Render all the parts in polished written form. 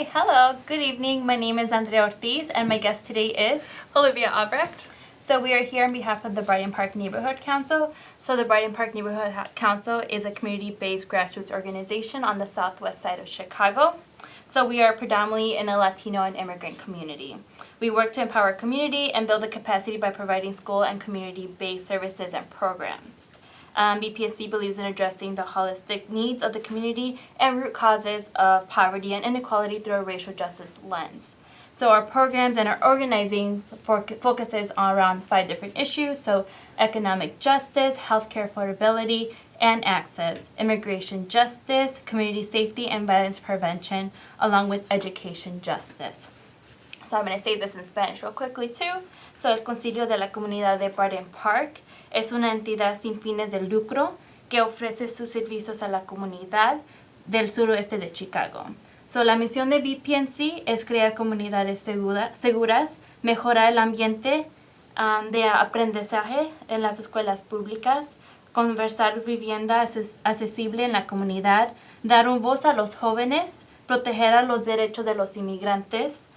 Hi, hello, good evening. My name is Andrea Ortiz and my guest today is Olivia Albrecht. So we are here on behalf of the Brighton Park Neighborhood Council. So the Brighton Park Neighborhood Council is a community-based grassroots organization on the southwest side of Chicago. So we are predominantly in a Latino and immigrant community. We work to empower community and build the capacity by providing school and community-based services and programs. BPSC believes in addressing the holistic needs of the community and root causes of poverty and inequality through a racial justice lens. So our programs and our organizing focuses on around 5 different issues. So economic justice, healthcare affordability and access, immigration justice, community safety and violence prevention, along with education justice. So I'm going to say this in Spanish real quickly too. So el Concilio de la Comunidad de Brighton Park es una entidad sin fines de lucro que ofrece sus servicios a la comunidad del suroeste de Chicago. So, la misión de BPNC es crear comunidades seguras, mejorar el ambiente de aprendizaje en las escuelas públicas, conversar vivienda accesible en la comunidad, dar un voz a los jóvenes, proteger a los derechos de los inmigrantes,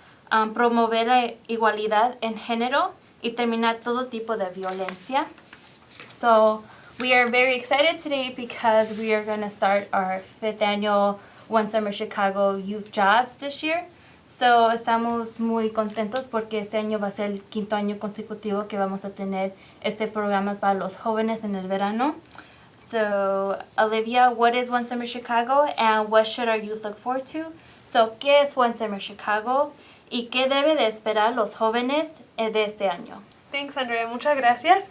promover la igualdad en género y terminar todo tipo de violencia. So we are very excited today because we are going to start our 5th annual One Summer Chicago Youth Jobs this year. So estamos muy contentos porque este año va a ser el 5º año consecutivo que vamos a tener este programa para los jóvenes en el verano. So Olivia, what is One Summer Chicago and what should our youth look forward to? So, ¿qué es One Summer Chicago y qué debe de esperar los jóvenes de este año? Thanks, Andrea. Muchas gracias.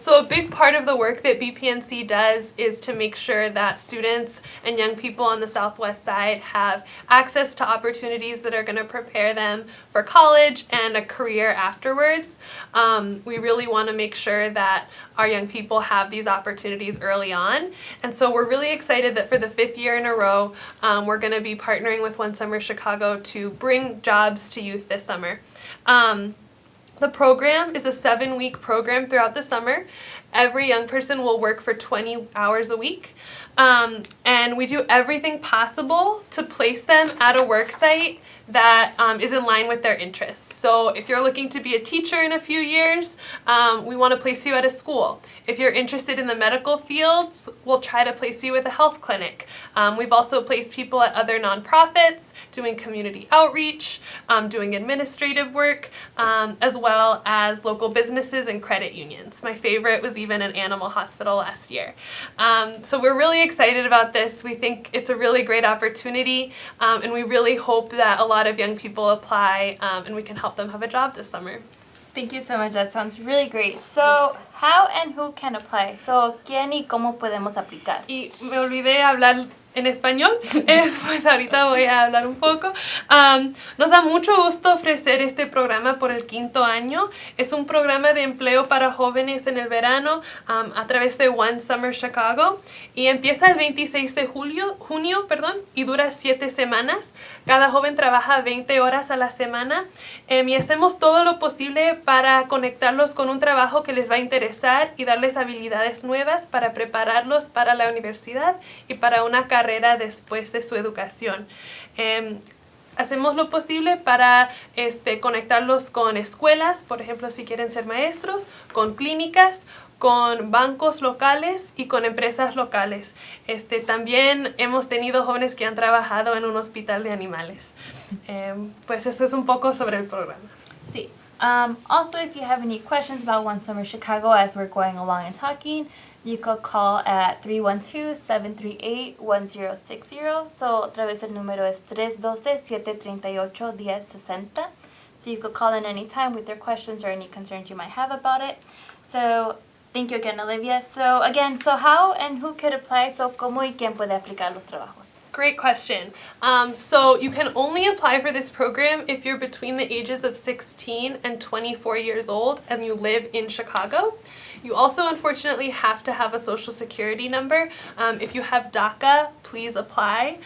So a big part of the work that BPNC does is to make sure that students and young people on the southwest side have access to opportunities that are going to prepare them for college and a career afterwards. We really want to make sure that our young people have these opportunities early on. And so we're really excited that for the 5th year in a row, we're going to be partnering with One Summer Chicago to bring jobs to youth this summer. The program is a 7-week program throughout the summer. Every young person will work for 20 hours a week. And we do everything possible to place them at a work site that is in line with their interests. So if you're looking to be a teacher in a few years, we want to place you at a school. If you're interested in the medical fields, we'll try to place you with a health clinic. We've also placed people at other nonprofits, doing community outreach, doing administrative work, as well as local businesses and credit unions. My favorite was even an animal hospital last year. So we're really excited about this. We think it's a really great opportunity, and we really hope that a lot of young people apply and we can help them have a job this summer. Thank you so much. That sounds really great. So, how and who can apply? So, ¿quién y cómo podemos aplicar? Y me olvidé hablar en español, pues ahorita voy a hablar un poco. Nos da mucho gusto ofrecer este programa por el 5º año. Es un programa de empleo para jóvenes en el verano a través de One Summer Chicago y empieza el 26 de junio, y dura 7 semanas. Cada joven trabaja 20 horas a la semana y hacemos todo lo posible para conectarlos con un trabajo que les va a interesar y darles habilidades nuevas para prepararlos para la universidad y para una carrera después de su educación. Hacemos lo posible para conectarlos con escuelas, por ejemplo, si quieren ser maestros, con clínicas, con bancos locales y con empresas locales. También hemos tenido jóvenes que han trabajado en un hospital de animales. Pues eso es un poco sobre el programa. Sí. Also, if you have any questions about One Summer Chicago as we're going along and talking, you could call at 312-738-1060. So, otra vez el número es 312-738-1060. So, you could call in anytime with your questions or any concerns you might have about it. So, thank you again, Olivia. So, again, how and who could apply? So, ¿cómo y quién puede aplicar los trabajos? Great question. So you can only apply for this program if you're between the ages of 16 and 24 years old and you live in Chicago. You also, unfortunately, have to have a social security number. If you have DACA, please apply.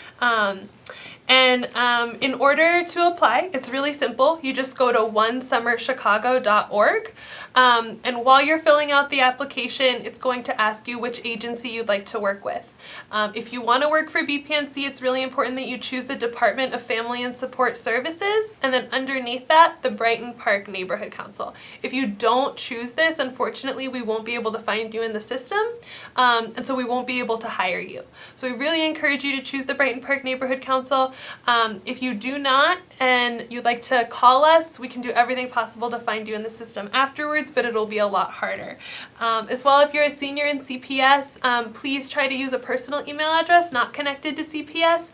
In order to apply, it's really simple. You just go to onesummerchicago.org. And while you're filling out the application, it's going to ask you which agency you'd like to work with. If you want to work for BPNC, it's really important that you choose the Department of Family and Support Services, and then underneath that, the Brighton Park Neighborhood Council. If you don't choose this, unfortunately, we won't be able to find you in the system, and so we won't be able to hire you. So we really encourage you to choose the Brighton Park Neighborhood Council. If you do not and you'd like to call us, we can do everything possible to find you in the system afterwards, but it'll be a lot harder. As well, if you're a senior in CPS, please try to use a personal email address not connected to CPS.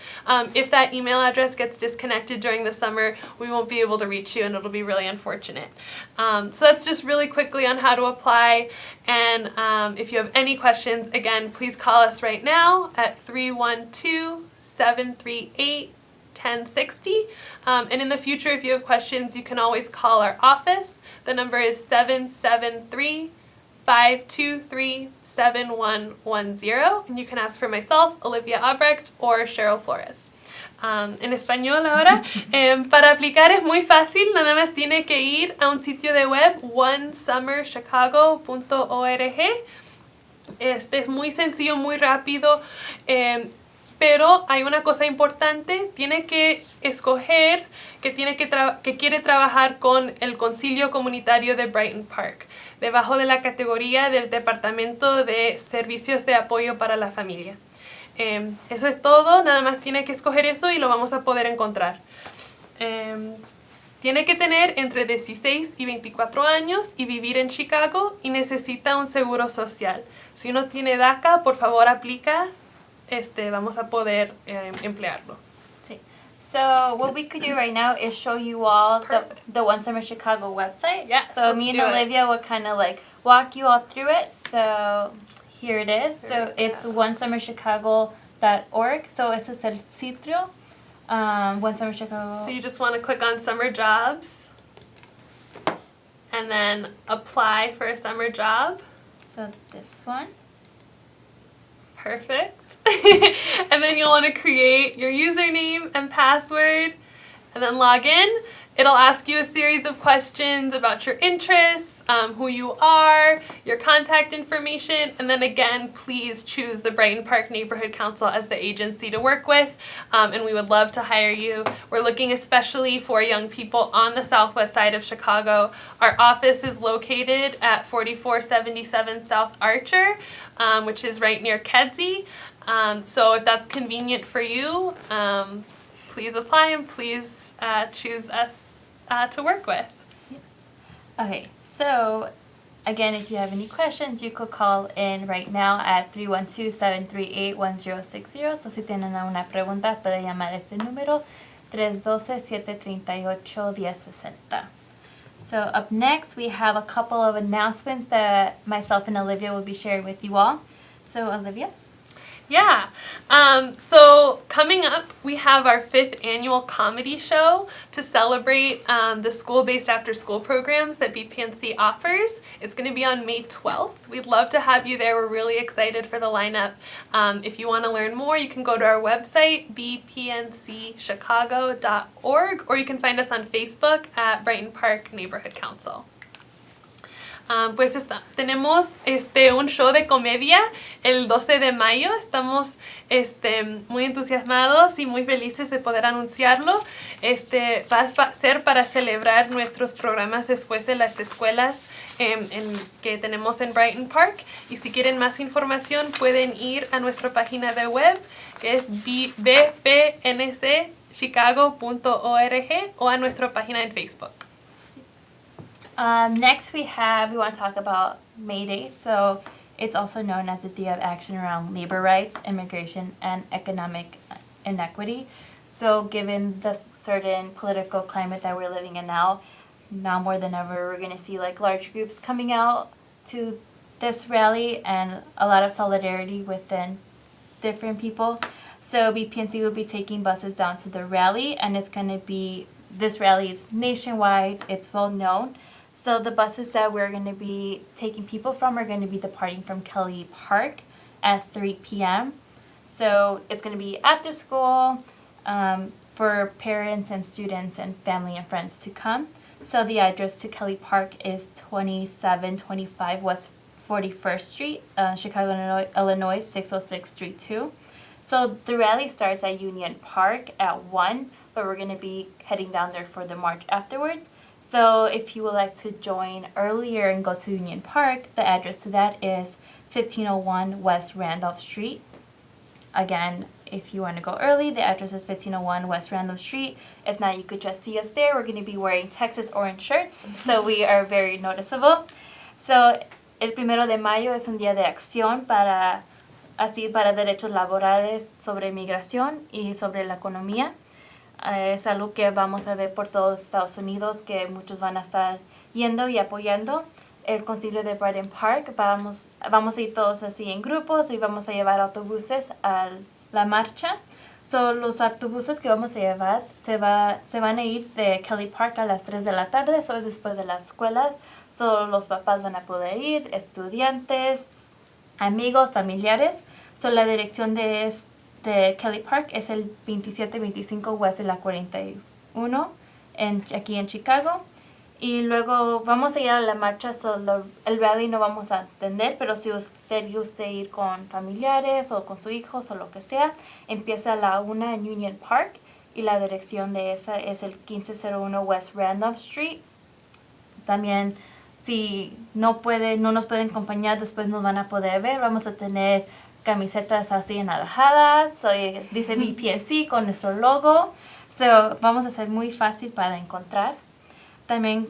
If that email address gets disconnected during the summer, we won't be able to reach you, and it'll be really unfortunate. So that's just really quickly on how to apply. And if you have any questions, again, please call us right now at 312-738-1060. And in the future, if you have questions, you can always call our office. The number is 773-523-7110. And you can ask for myself, Olivia Albrecht, or Cheryl Flores. En español ahora, para aplicar es muy fácil, nada más tiene que ir a un sitio de web, onesummerchicago.org. Es muy sencillo, muy rápido, pero hay una cosa importante, tiene que escoger que quiere trabajar con el Concilio Comunitario de Brighton Park, debajo de la categoría del Departamento de Servicios de Apoyo para la Familia. Eso es todo, nada más tiene que escoger eso y lo vamos a poder encontrar. Tiene que tener entre 16 y 24 años y vivir en Chicago y necesita un seguro social. Si uno tiene DACA, por favor aplica, vamos a poder emplearlo. Sí. So what we could do right now is show you all the One Summer Chicago website. Yes, so let's me and do it. Olivia will kind of like walk you all through it. So here it is. So it's onesummerchicago.org. So ese es el sitio. One Summer Chicago. So you just want to click on summer jobs and then apply for a summer job. So this one. Perfect. And then you'll want to create your username and password and then log in. It'll ask you a series of questions about your interests, who you are, your contact information, and then again, please choose the Brighton Park Neighborhood Council as the agency to work with, and we would love to hire you. We're looking especially for young people on the southwest side of Chicago. Our office is located at 4477 South Archer, which is right near Kedzie. So if that's convenient for you, please apply and please choose us to work with. Yes. Okay, so again, if you have any questions, you could call in right now at 312-738-1060. So si tienen una pregunta, puede llamar a este número 312-738-1060. So up next, we have a couple of announcements that myself and Olivia will be sharing with you all. So Olivia? Yeah. So coming up, we have our 5th annual comedy show to celebrate the school-based after-school programs that BPNC offers. It's going to be on May 12th. We'd love to have you there. We're really excited for the lineup. If you want to learn more, you can go to our website, bpncchicago.org, or you can find us on Facebook at Brighton Park Neighborhood Council. Tenemos un show de comedia el 12 de mayo. Estamos muy entusiasmados y muy felices de poder anunciarlo. Va a ser para celebrar nuestros programas después de las escuelas que tenemos en Brighton Park. Y si quieren más información, pueden ir a nuestra página de web, que es bpncchicago.org, o a nuestra página en Facebook. Next we want to talk about May Day. So it's also known as the Day of Action around labor rights, immigration, and economic inequity. So given the certain political climate that we're living in now more than ever, we're going to see like large groups coming out to this rally and a lot of solidarity within different people. So BPNC will be taking buses down to the rally, and this rally is nationwide, it's well known. So the buses that we're going to be taking people from are going to be departing from Kelly Park at 3 p.m. So it's going to be after school for parents and students and family and friends to come. So the address to Kelly Park is 2725 West 41st Street, Chicago, Illinois 60632. So the rally starts at Union Park at 1, but we're going to be heading down there for the march afterwards. So if you would like to join earlier and go to Union Park, the address to that is 1501 West Randolph Street. Again, if you want to go early, the address is 1501 West Randolph Street. If not, you could just see us there. We're going to be wearing Texas orange shirts, so we are very noticeable. So, el 1 de mayo es un día de acción para derechos laborales, sobre migración y sobre la economía. Es algo que vamos a ver por todos Estados Unidos, que muchos van a estar yendo y apoyando. El concilio de Bryden Park, vamos a ir todos así en grupos y vamos a llevar autobuses a la marcha. So, los autobuses que vamos a llevar se van a ir de Kelly Park a las 3 de la tarde, eso es después de la escuela. So, los papás van a poder ir, estudiantes, amigos, familiares. So, la dirección de Kelly Park es el 2725 West de la 41 aquí en Chicago. Y luego vamos a ir a la marcha, el rally no vamos a atender, pero si usted gusta ir con familiares o con sus hijos o lo que sea, empieza a la 1 en Union Park y la dirección de esa es el 1501 West Randolph Street. También si no nos pueden acompañar, después nos van a poder ver, vamos a tener camisetas así enalajadas, dice BPNC con nuestro logo, vamos a ser muy fácil para encontrar. También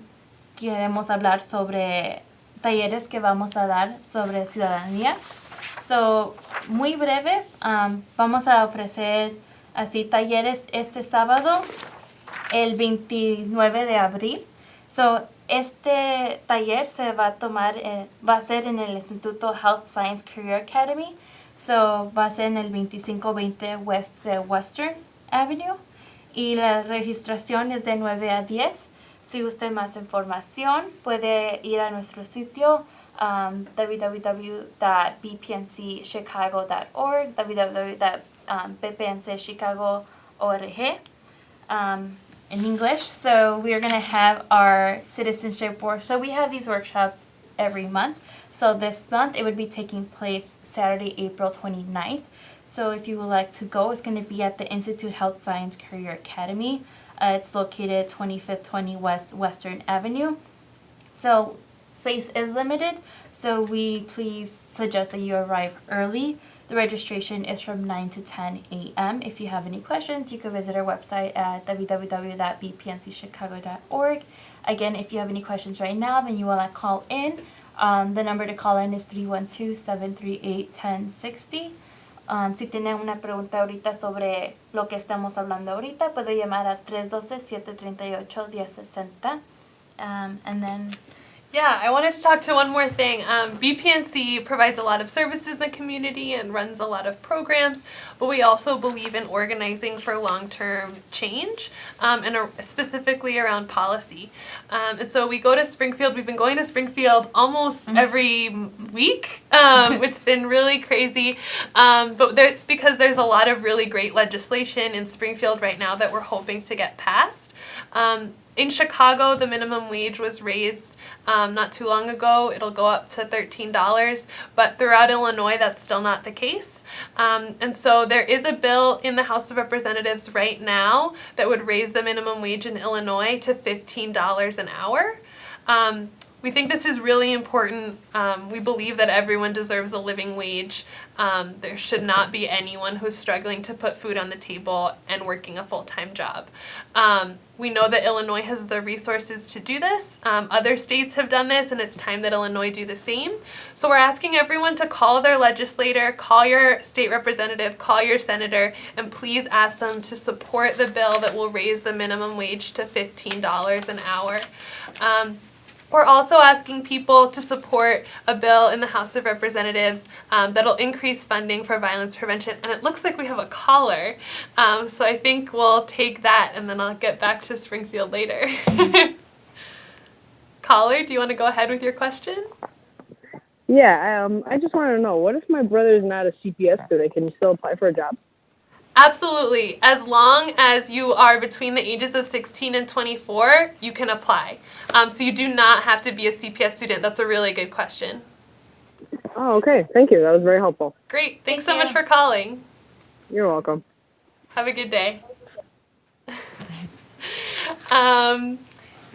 queremos hablar sobre talleres que vamos a dar sobre ciudadanía. Muy breve, vamos a ofrecer así talleres este sábado, el 29 de abril. Este taller va a ser en el Instituto Health Science Career Academy. Va a ser en el 2520 West de Western Avenue. Y la registración es de 9 a 10. Si usted más información, puede ir a nuestro sitio www.bpncchicago.org, www.bpncchicago.org in English. So we are going to have our citizenship work. So we have these workshops every month. So this month it would be taking place Saturday, April 29th. So if you would like to go, it's going to be at the Institute Health Science Career Academy. It's located 2520 West Western Avenue. So space is limited, so we please suggest that you arrive early. The registration is from 9 to 10 a.m. If you have any questions, you can visit our website at www.bpncchicago.org. Again, if you have any questions right now, then you want to call in. The number to call in is 312-738-1060. Si tiene una pregunta ahorita sobre lo que estamos hablando ahorita, puede llamar a 312-738-1060. And then... Yeah, I wanted to talk to one more thing. BPNC provides a lot of services in the community and runs a lot of programs, but we also believe in organizing for long-term change, and specifically around policy. And so we go to Springfield. We've been going to Springfield almost every week. It's been really crazy, but it's because there's a lot of really great legislation in Springfield right now that we're hoping to get passed. In Chicago, the minimum wage was raised not too long ago. It'll go up to $13, but throughout Illinois, that's still not the case. And so there is a bill in the House of Representatives right now that would raise the minimum wage in Illinois to $15 an hour. We think this is really important. We believe that everyone deserves a living wage. There should not be anyone who's struggling to put food on the table and working a full-time job. We know that Illinois has the resources to do this. Other states have done this, and it's time that Illinois do the same. So we're asking everyone to call their legislator, call your state representative, call your senator, and please ask them to support the bill that will raise the minimum wage to $15 an hour. We're also asking people to support a bill in the House of Representatives that'll increase funding for violence prevention. And it looks like we have a caller, so I think we'll take that and then I'll get back to Springfield later. Caller, do you want to go ahead with your question? Yeah, I just want to know, what if my brother is not a CPS student? Can you still apply for a job? Absolutely. As long as you are between the ages of 16 and 24, you can apply. So you do not have to be a CPS student. That's a really good question. Oh, okay. Thank you. That was very helpful. Great. Thanks Thank so much you. for calling. You're welcome. Have a good day.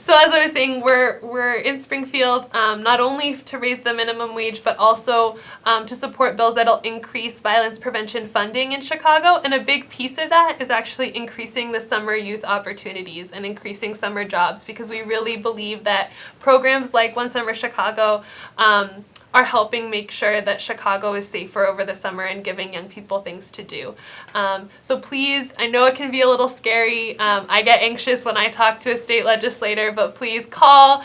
So as I was saying, we're in Springfield not only to raise the minimum wage, but also to support bills that'll increase violence prevention funding in Chicago. And a big piece of that is actually increasing the summer youth opportunities and increasing summer jobs, because we really believe that programs like One Summer Chicago are helping make sure that Chicago is safer over the summer and giving young people things to do. So please, I know it can be a little scary. I get anxious when I talk to a state legislator, but please call,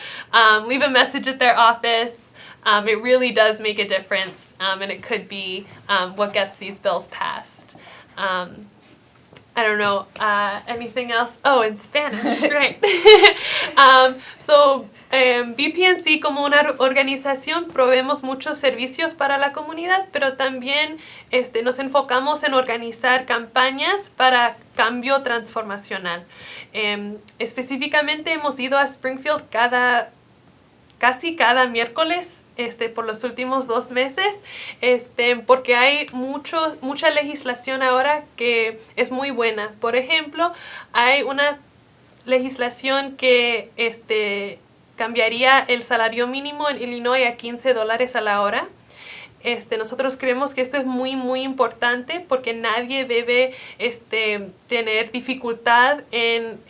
leave a message at their office. It really does make a difference, and it could be what gets these bills passed. I don't know, anything else? Oh, in Spanish, right. BPNC como una organización proveemos muchos servicios para la comunidad, pero también nos enfocamos en organizar campañas para cambio transformacional. Específicamente hemos ido a Springfield casi cada miércoles por los últimos 2 meses, porque hay mucha legislación ahora que es muy buena. Por ejemplo, hay una legislación que cambiaría el salario mínimo en Illinois a $15 a la hora. Nosotros creemos que esto es muy, muy importante porque nadie debe tener dificultad en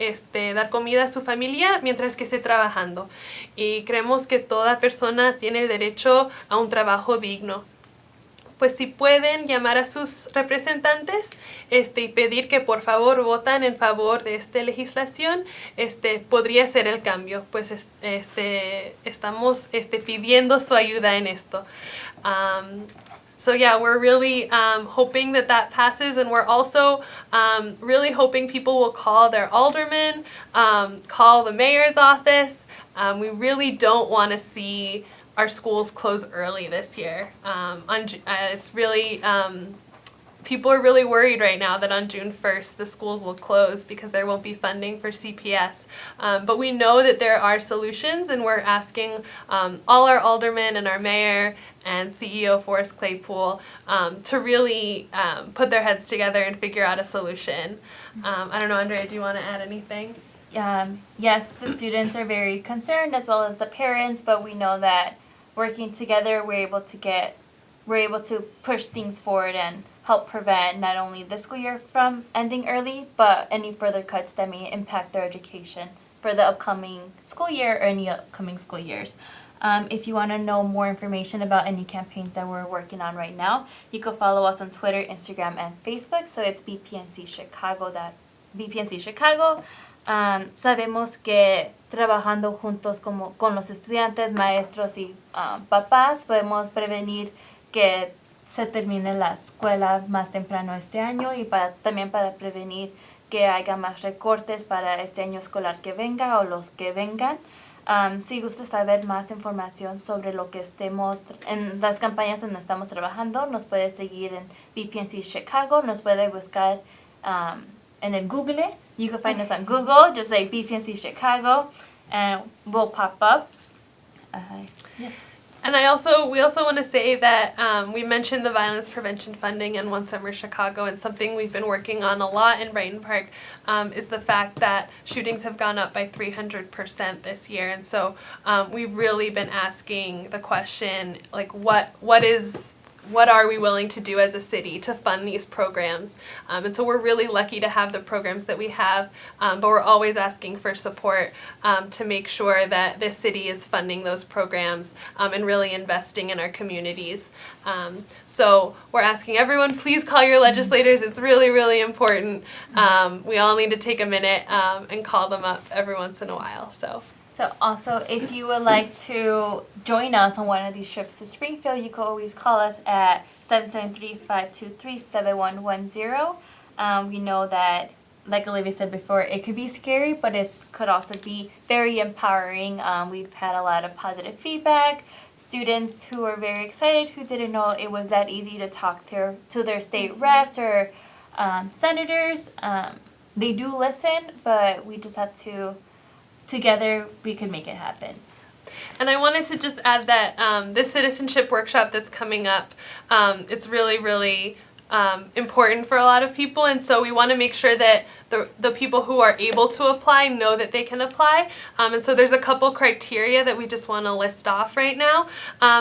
dar comida a su familia mientras que esté trabajando. Y creemos que toda persona tiene derecho a un trabajo digno. Pues si pueden llamar a sus representantes y pedir que por favor voten en favor de esta legislación, podría ser el cambio. Pues estamos pidiendo su ayuda en esto. So yeah, we're really hoping that passes, and we're also really hoping people will call their alderman, call the mayor's office. We really don't want to see our schools close early this year. It's really, people are really worried right now that on June 1st the schools will close because there won't be funding for CPS. But we know that there are solutions, and we're asking all our aldermen and our mayor and CEO Forrest Claypool to really put their heads together and figure out a solution. I don't know, Andrea, do you want to add anything? Yes, the students are very concerned, as well as the parents, but we know that working together, we're able to push things forward and help prevent not only this school year from ending early, but any further cuts that may impact their education for the upcoming school year or any upcoming school years. If you want to know more information about any campaigns that we're working on right now, you can follow us on Twitter, Instagram, and Facebook. So it's BPNC Chicago. Sabemos que trabajando juntos con los estudiantes, maestros y papás podemos prevenir que se termine la escuela más temprano este año, y también para prevenir que haya más recortes para este año escolar que venga o los que vengan. Si gusta saber más información sobre lo que estemos en las campañas donde estamos trabajando, nos puede seguir en BPNC Chicago, nos puede buscar en el Google. You can find us on Google, just like BPNC Chicago, and we'll pop up. Yes. And we also want to say that we mentioned the violence prevention funding in One Summer Chicago, and something we've been working on a lot in Brighton Park is the fact that shootings have gone up by 300% this year. And so we've really been asking the question, like, what are we willing to do as a city to fund these programs? And so we're really lucky to have the programs that we have, but we're always asking for support to make sure that this city is funding those programs and really investing in our communities. So we're asking everyone, please call your legislators. It's really, really important. We all need to take a minute and call them up every once in a while. So also, if you would like to join us on one of these trips to Springfield, you can always call us at 773-523-7110. We know that, like Olivia said before, it could be scary, but it could also be very empowering. We've had a lot of positive feedback. Students who are very excited, who didn't know it was that easy to talk to their state reps or senators. They do listen, but we just have to... Together, we can make it happen. And I wanted to just add that this citizenship workshop that's coming up, it's really, really important for a lot of people, and so we want to make sure that the people who are able to apply know that they can apply. And so there's a couple criteria that we just want to list off right now.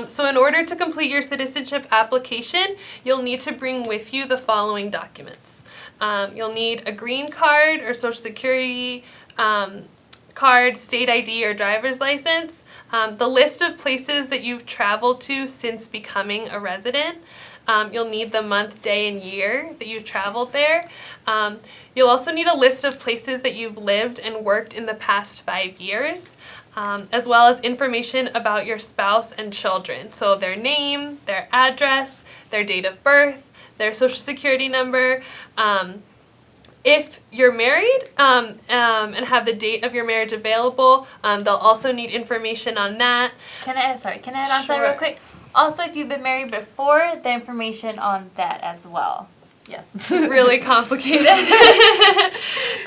So in order to complete your citizenship application, you'll need to bring with you the following documents. You'll need a green card or social security card, state ID, or driver's license, the list of places that you've traveled to since becoming a resident. You'll need the month, day, and year that you've traveled there. You'll also need a list of places that you've lived and worked in the past 5 years, as well as information about your spouse and children. So their name, their address, their date of birth, their social security number. If you're married and have the date of your marriage available, they'll also need information on that. Can I add on something Sure. real quick? Also, if you've been married before, the information on that as well. Yes. Really complicated.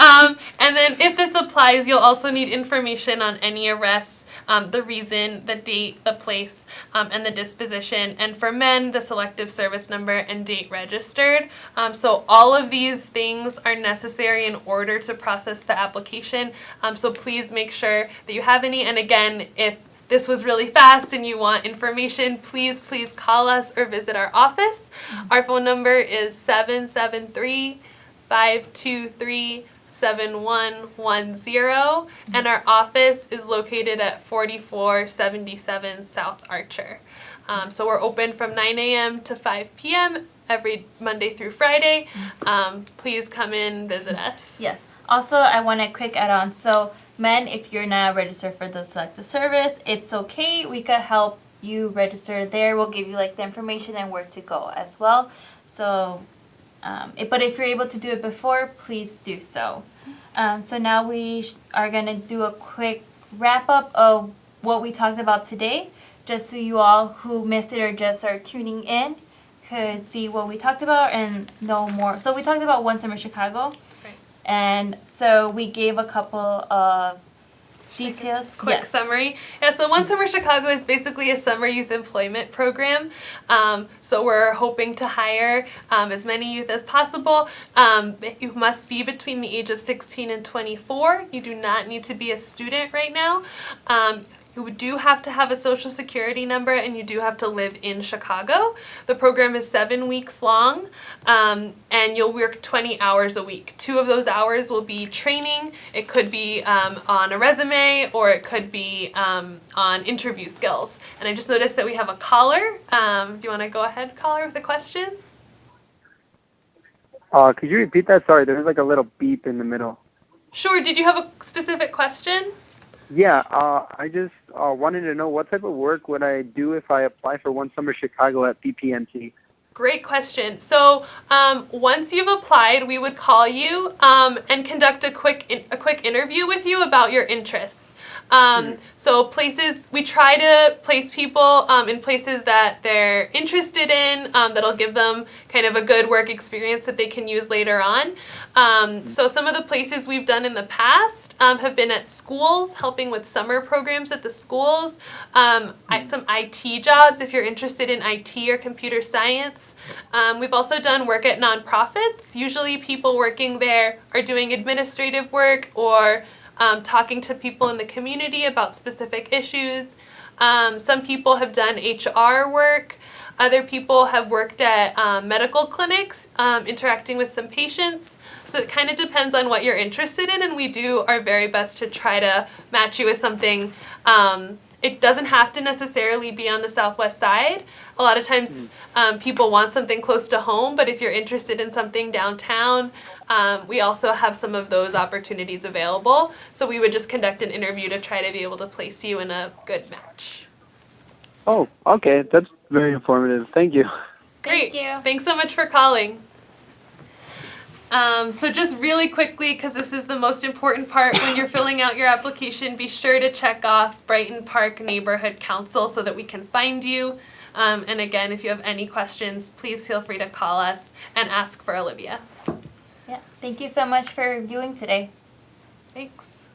And then if this applies, you'll also need information on any arrests, the reason, the date, the place, and the disposition. And for men, the selective service number and date registered. So all of these things are necessary in order to process the application. So please make sure that you have any. And again, if this was really fast and you want information, please call us or visit our office. Our phone number is 773-523-7110, and our office is located at 4477 South Archer. So we're open from 9 a.m. to 5 p.m. every Monday through Friday. Please come in, visit us. Yes. Also, I want a quick add-on. So, men, if you're not registered for the selective service, it's okay. We could help you register there. We'll give you like the information and where to go as well. So, but if you're able to do it before, please do so. So now we are going to do a quick wrap-up of what we talked about today, just so you all who missed it or just are tuning in could see what we talked about and know more. So we talked about One Summer Chicago. And so we gave a couple of details. Quick Yes. summary. Yeah, so One Summer Chicago is basically a summer youth employment program. So we're hoping to hire as many youth as possible. You must be between the age of 16 and 24. You do not need to be a student right now. You do have to have a social security number, and you do have to live in Chicago. The program is 7 weeks long, and you'll work 20 hours a week. 2 of those hours will be training. It could be on a resume, or it could be on interview skills. And I just noticed that we have a caller. Do you want to go ahead, caller, with a question? Could you repeat that? Sorry, there was like a little beep in the middle. Sure. Did you have a specific question? Yeah, I just wanted to know what type of work would I do if I apply for One Summer Chicago at BPNC? Great question. So once you've applied, we would call you and conduct a quick interview with you about your interests. So places, we try to place people in places that they're interested in, that'll give them kind of a good work experience that they can use later on. So some of the places we've done in the past have been at schools, helping with summer programs at the schools, some IT jobs if you're interested in IT or computer science. We've also done work at nonprofits. Usually people working there are doing administrative work or talking to people in the community about specific issues. Some people have done HR work. Other people have worked at medical clinics, interacting with some patients. So it kind of depends on what you're interested in, and we do our very best to try to match you with something. It doesn't have to necessarily be on the Southwest side. A lot of times people want something close to home, but if you're interested in something downtown, we also have some of those opportunities available. So we would just conduct an interview to try to be able to place you in a good match. Oh, okay. That's very informative. Thank you. Great. Thank you. Thanks so much for calling. So just really quickly, because this is the most important part, when you're filling out your application, be sure to check off Brighton Park Neighborhood Council so that we can find you. And again, if you have any questions, please feel free to call us and ask for Olivia. Yeah. Thank you so much for viewing today. Thanks.